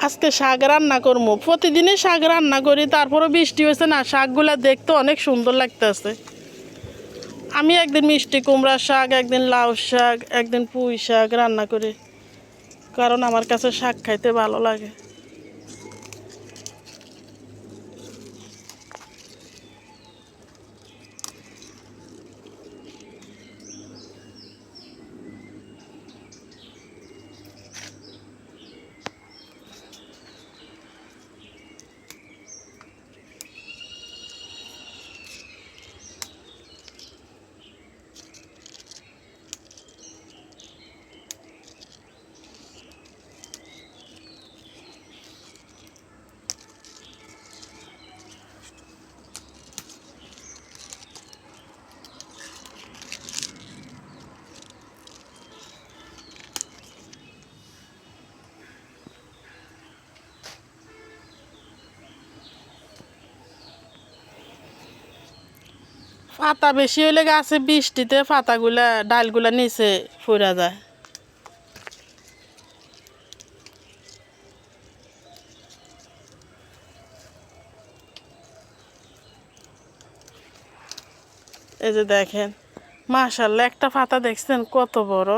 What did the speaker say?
আজকে শাক রান্না করবো। প্রতিদিনই শাক রান্না করি, তারপরও বৃষ্টি হয়েছে না, শাকগুলা দেখতে অনেক সুন্দর লাগতেছে। আমি একদিন মিষ্টি কুমড়ার শাক, একদিন লাউ শাক, একদিন পুঁই শাক রান্না করি, কারণ আমার কাছে শাক খাইতে ভালো লাগে। পাতা বেশি হইলে গাছে বৃষ্টিতে পাতাগুলা ডালগুলা নিচে পড়া যায়। এই যে দেখেন, মাশাআল্লাহ, একটা পাতা দেখছেন কত বড়।